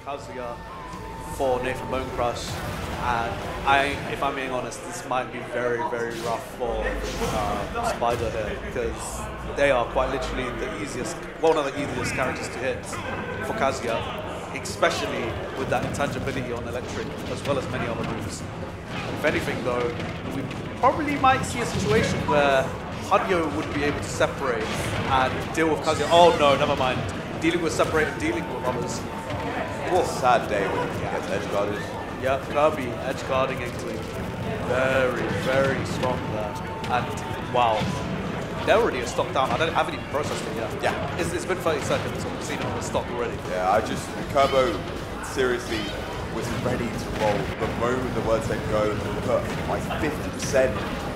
Kazuya for NathanBoneCrush, and if I'm being honest, this might be very, very rough for Spider here, because they are quite literally the easiest, one of the easiest characters to hit for Kazuya, especially with that intangibility on electric, as well as many other moves. If anything though, we probably might see a situation where Hanyo would be able to separate and deal with Kazuya. Oh no, never mind. Dealing with separate and dealing with others. What a sad day when he gets edge guarded. Yeah, Kirby edge guarding Inkling. Very, very strong there. And wow, they're already a stock down. I haven't even processed it yet. Yeah. It's been 30 seconds, and we've seen it on the stock already. Yeah, Kirb0 seriously was ready to roll the moment the word said go, put like 50%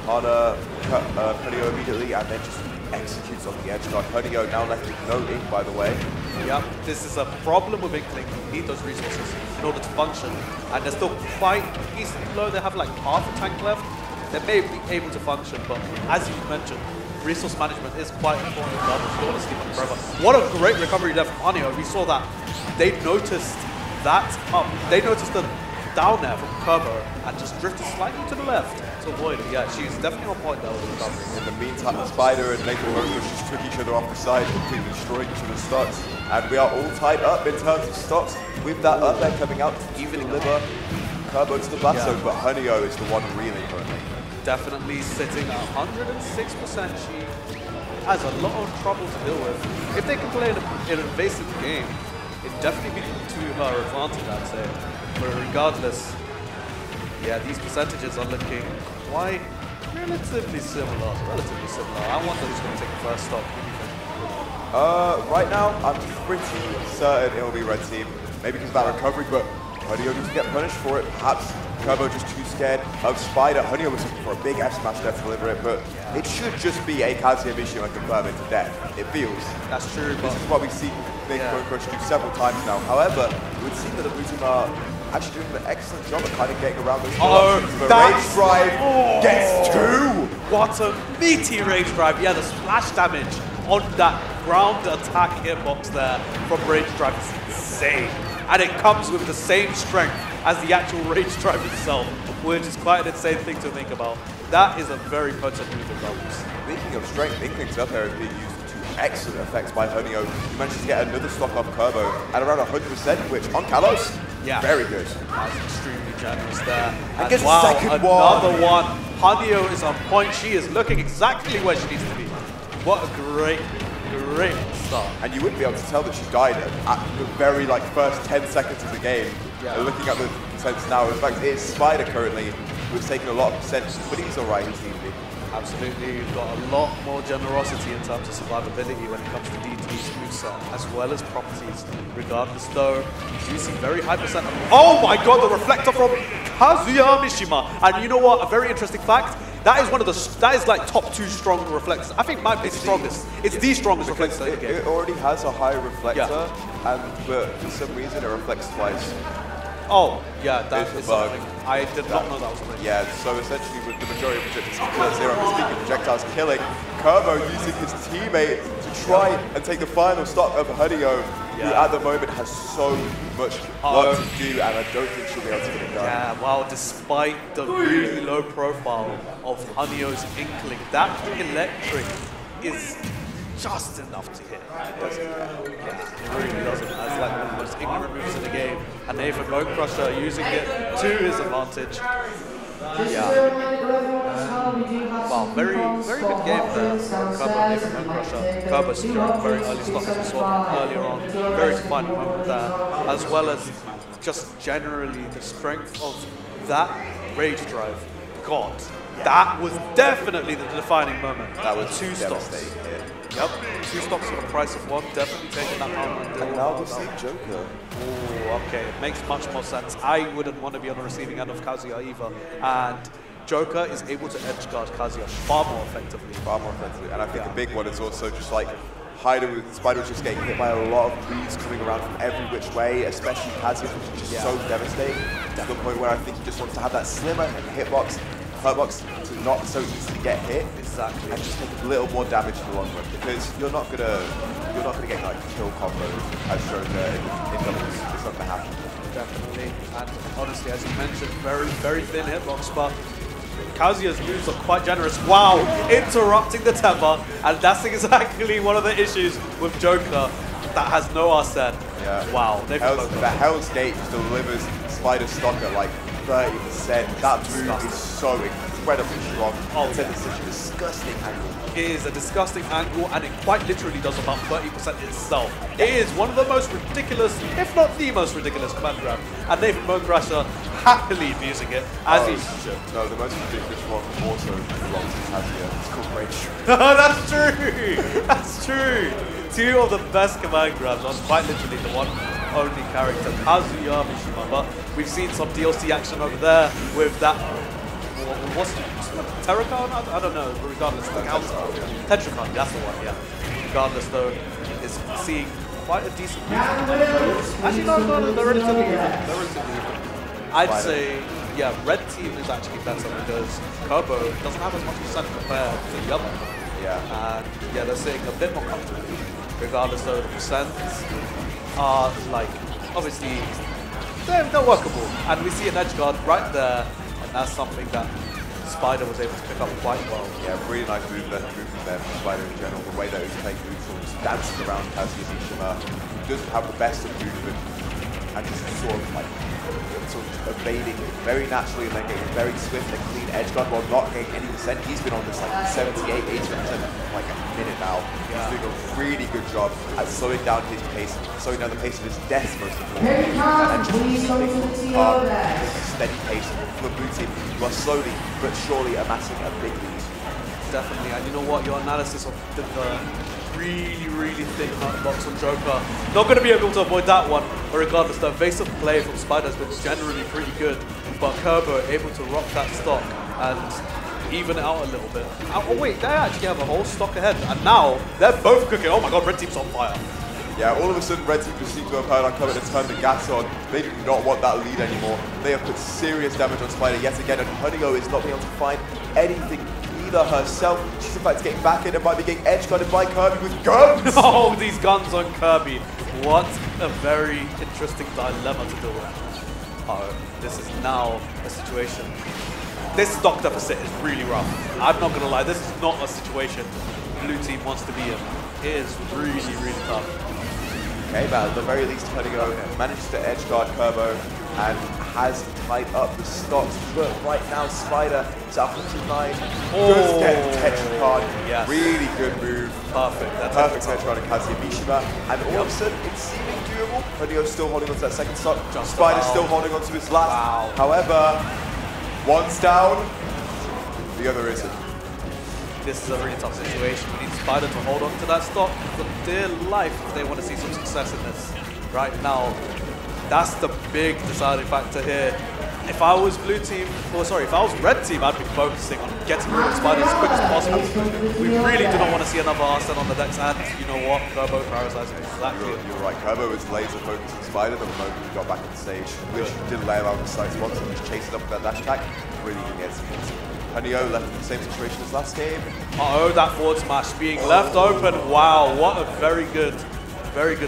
on Hanyo immediately, and then just executes on the edge guard. Hanyo now left with no ink, by the way. Yep, this is a problem with Inkling. You need those resources in order to function, and they're still quite decently low. They have like half a tank left. They may be able to function, but as you mentioned, resource management is quite important in doubles. You don't want to sleep on forever. What a great recovery there from Hanyo. We saw that they noticed that they noticed the down there from Kirb0 and just drifted slightly to the left to avoid it. Yeah, she's definitely on point there with the recovery. In the meantime, Spider and NathanBoneCrush just took each other off the side, completely destroying each other's stocks. And we are all tied up in terms of stocks, with that up there coming out to even deliver Kirb0 to the battle, but Hanyo is the one reeling currently. Definitely sitting at 106%. She has a lot of trouble to deal with. If they can play an invasive game, it'd definitely be to her advantage, I'd say. But regardless, yeah, these percentages are looking quite relatively similar. I wonder who's going to take the first stock. Right now, I'm pretty certain it will be red team. Maybe because of that recovery, but Hanyo needs to get punished for it. Perhaps Kirb0 just too scared of Spider. Hanyo was looking for a big F-smash there to deliver it, but it should just be a Kazuya Mishima confirm into death. It feels. That's true. This is what we've seen NathanBoneCrush do several times now. However, it would seem that the blue team are actually doing an excellent job of kind of getting around those options. The rage drive gets two! What a meaty rage drive. Yeah, the splash damage on that ground attack hitbox there from rage drive is insane. And it comes with the same strength as the actual rage drive itself, which is quite an insane thing to think about. That is a very potent move in doubles. Speaking of strength, Inkling's up there is being used to excellent effects by Hanyo. He managed to get another stock off Kirb0 at around 100%, which on Kalos, very good. That's extremely generous there. And gets wow, a second another one. Hanyo is on point. She is looking exactly where she needs to be. What a great start. And you wouldn't be able to tell that she died at the very first 10 seconds of the game. Looking at the percents now, in fact, it's Spider currently who's taken a lot of percents, but he's alright, he's easy. Absolutely, you've got a lot more generosity in terms of survivability when it comes to DT's moveset, as well as properties. Regardless though, you do see very high percent of... Oh my god, the reflector from Kazuya Mishima! And you know what, a very interesting fact, that is one of the, that is like top 2 strong reflectors. I think might be the strongest. It's the strongest reflector in the game. It already has a high reflector, but for some reason it reflects twice. Oh, yeah, that is something. I did not know that was a thing. Yeah, so essentially with the majority of projectiles killing, Kirb0 using his teammate to try and take the final stock of Hanyo, who at the moment has so much work to do, and I don't think she'll be able to get it done. Yeah, wow, despite the really low profile of Hanyo's Inkling, that electric is just enough to hit. It doesn't, it really doesn't. That's like one of the most ignorant moves in the game. And NathanBoneCrush using it to his advantage. Wow, very good game there from Kirb0 and NathanBoneCrush. Kirb0 securing very early stock as we saw earlier on. Very defining moment there. As well as just generally the strength of that rage drive. God, that was definitely the defining moment. That was 2 stocks. Yep, 2 stocks for the price of 1, definitely taking that pound. And now we see Joker. Oh, okay, it makes much more sense. I wouldn't want to be on the receiving end of Kazuya either. And Joker is able to edge guard Kazuya far more effectively. And I think a big one is also just like Spider was just getting hit by a lot of bleeds coming around from every which way, especially Kazuya, which is just so devastating. To the point where I think he just wants to have that slimmer hurtbox to not so easily get hit, and just take a little more damage in the long run, because you're not gonna get like kill combos as shown in doubles. It's not gonna happen. definitely. And honestly, as you mentioned, very thin hitbox, but Kazuya's moves are quite generous. Wow, interrupting the temper, and that's exactly one of the issues with Joker that has no Arsene. Yeah. Wow. The Hell's Gate delivers Spider stock at like 30%. That move is so incredibly strong. Oh, it's such a disgusting angle. It is a disgusting angle, and it quite literally does about 30% itself. It is one of the most ridiculous, if not the most ridiculous command grab, and NathanBoneCrush happily using it as he should. No, the most ridiculous one also belongs to Kazuya. It's called Rage. That's true! That's true! Two of the best command grabs on quite literally the one only character, Kazuya Mishima, but we've seen some DLC action over there with that. What's Terracon? I don't know, regardless. Tetracon, that's the one, yeah. Regardless, though, is seeing quite a decent move. Actually, no, they're relatively even. I'd say, yeah, red team is actually better because Kirby doesn't have as much percent compared to the other. Yeah. And yeah, they're sitting a bit more comfortably. Regardless, though, the percents are, like, obviously, they're workable. And we see an edge guard right there, and that's something that Spider was able to pick up quite well. Yeah, really nice move there from Spider in general. The way that he's playing neutral, just dancing around Kazuya Mishima, who doesn't have the best of movement, and just sort of evading very naturally and then getting very swift and clean edge guard while not getting any percent. He's been on this like 78, 80% for like a minute now. Yeah. He's doing a really good job at slowing down his pace, slowing down the pace of his death most importantly. And just steady pace for the blue team, who are slowly but surely amassing a big lead. Definitely, and you know what, your analysis of the really thick box on Joker, not going to be able to avoid that one, but regardless, the evasive play from Spider has been generally pretty good, but Kirby able to rock that stock and even it out a little bit. Oh wait, they actually have a whole stock ahead, and now they're both cooking. Oh my god, red team's on fire. Yeah, all of a sudden Red Team just seem to have heard on Kirby and turned the gas on. They do not want that lead anymore. They have put serious damage on Spider yet again, and Honeygo is not being able to find anything either herself. She's in fact getting back in and might be getting edge guarded by Kirby with guns! Oh, these guns on Kirby. What a very interesting dilemma to deal with. Oh, this is now a situation. This stock deficit is really rough. I'm not gonna lie, this is not a situation blue team wants to be in. It is really tough. Okay, but at the very least, Honeygo manages to edge guard Kirby and has tied up the stocks. But right now, Spider is up 109. Just getting Tetracon. Yes. Really good move. Perfect. That's perfect Tetracon and Kazuya Mishima. And all of a sudden, it's seeming doable. Honeygo's still holding on to that second stock. Spider's still holding on to his last. Wow. However, one's down, the other isn't. This is a really tough situation. We need Spider to hold on to that stock for dear life if they want to see some success in this right now. That's the big deciding factor here. If I was blue team, or sorry, if I was red team, I'd be focusing on getting rid of Spider as quick as possible. We really do not want to see another Arsene on the decks, and you know what? Kirby prioritizing exactly. You're right. Kirby was laser focused on Spider the moment he got back on stage, which didn't lay around the side spots and just chased it up with that dash attack. Really didn't get some hits. Honeygo left in the same situation as last game. Uh-oh, that forward smash being left open. Wow, what a very good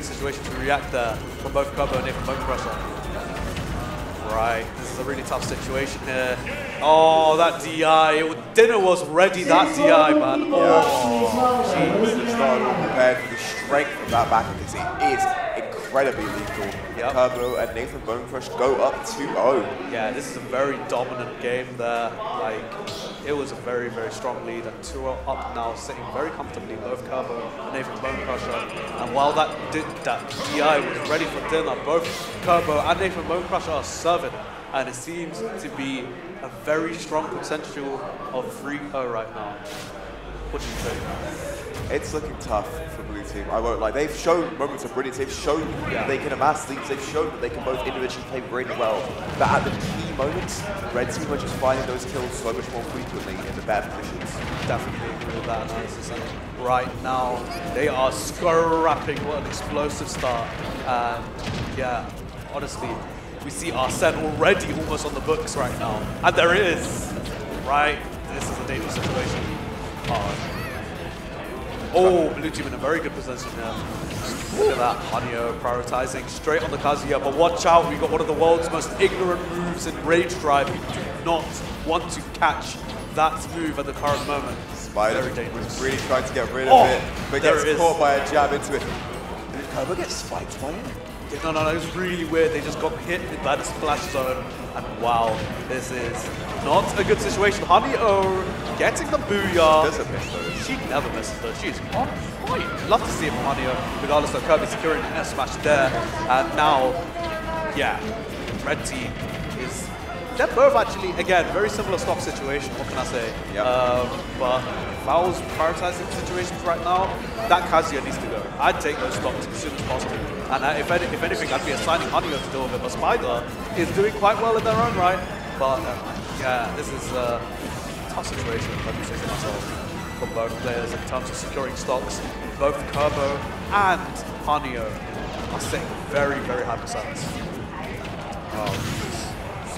situation to react there from both Kirby and NathanBoneCrush. Right, this is a really tough situation here. Oh, that DI. Dinner was ready, that DI, man. Oh, jeez. It's not all prepared for the strength of that back because it is incredibly lethal. Yep. Kirby and NathanBoneCrush go up 2-0. Yeah, this is a very dominant game there. Like, it was a very strong lead, and 2-0 up now, sitting very comfortably, both Kirby and NathanBoneCrush. And while that DI was ready for dinner, both Kirby and NathanBoneCrush are serving, and it seems to be a very strong potential of 3-0 right now. What do you think? It's looking tough for blue team. I won't lie. They've shown moments of brilliance. They've shown that they can amass leads. They've shown that they can both individually play really well. But at the key moments, red team are just finding those kills so much more frequently in the bad positions. Definitely agree with that analysis. And right now, they are scrapping. What an explosive start. And yeah, honestly, we see Arsene already almost on the books right now. And there it is. Right? This is a dangerous situation. Oh. Oh, blue team in a very good position here. Look at that, Hanyo prioritizing straight on the Kazuya, but watch out, we got one of the world's most ignorant moves in Rage Drive. You do not want to catch that move at the current moment. Spider very dangerous. was really trying to get rid of it, but gets caught by a jab into it. Did Kirby get spiked by it? No, it was really weird. They just got hit by the splash zone, and wow, this is not a good situation. Hanyo getting the booyah. She doesn't miss those. She never misses though. She's on point. Love to see it from Hanyo, regardless of Kirby securing an S smash there. And now, yeah, red team is. They're both actually, again, very similar stock situation, what can I say? Yep. But if I was prioritizing situations right now, that Kazuya needs to go. I'd take those stocks as soon as possible. And if anything, I'd be assigning Hanyo to deal with it. But Spider is doing quite well in their own right. But yeah, this is a tough situation, if I'm saying myself, for both players in terms of securing stocks. Both Kirb0 and Hanyo are setting very, very high percents.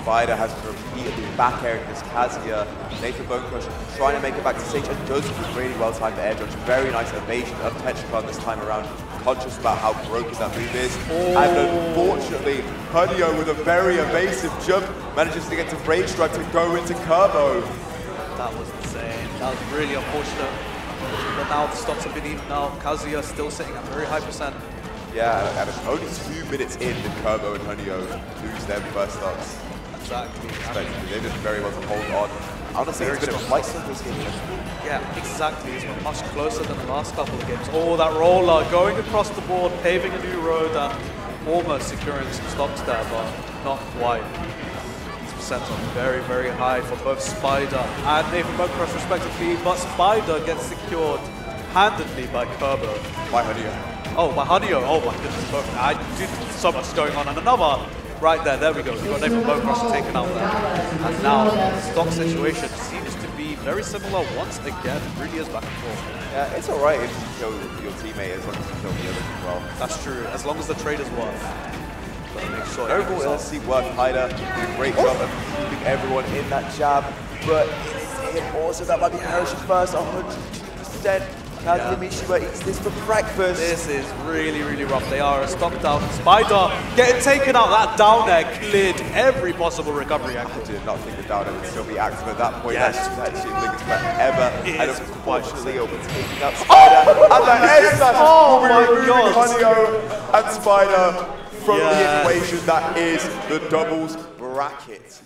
Spider has repeatedly back aired this Kazuya. NathanBoneCrush trying to make it back to stage and does a really well timed air dodge. Very nice evasion of Tetricon this time around. Conscious about how broken that move is. And unfortunately, Hanyo with a very evasive jump manages to get to Rage Drive to go into Kirb0. That was insane. That was really unfortunate. But now the stocks have been even now. Kazuya still sitting at very high percent. Yeah, and only 2 minutes in, the Kirb0 and Hanyo lose their first stocks. Exactly. They did very well to hold on. Honestly, it's been a quite simple game. Yeah, exactly. It's been much closer than the last couple of games. Oh, that roller going across the board, paving a new road, and almost securing some stocks there, but not quite. These percents are very, very high for both Spider and NathanBoneCrush respectively, but Spider gets secured handedly by Kirb0. By Hanyo. Oh, by Hanyo. Oh my goodness, perfect. So much going on. And another. Right there we go. We've got NathanBoneCrush taken out there. And now, the stock situation seems to be very similar once again. It really is back and forth. Yeah, it's alright if you kill your teammate as long as you kill the others as well. That's true, as long as the trade is worth. But make sure overall, LC worth Hyder did a great job of keeping everyone in that jab. But it's him also that might be perishing first, 102%. Kazuya Mishima eats this for breakfast. This is really, really rough. They are a stock down. Spider getting taken out. That down air cleared every possible recovery angle. I did not think the down air would still be active at that point. Yes. That shit links forever. And unfortunately, taking up Spider. And the air slash will be removing Hanyo and Spider from the equation that is the doubles bracket.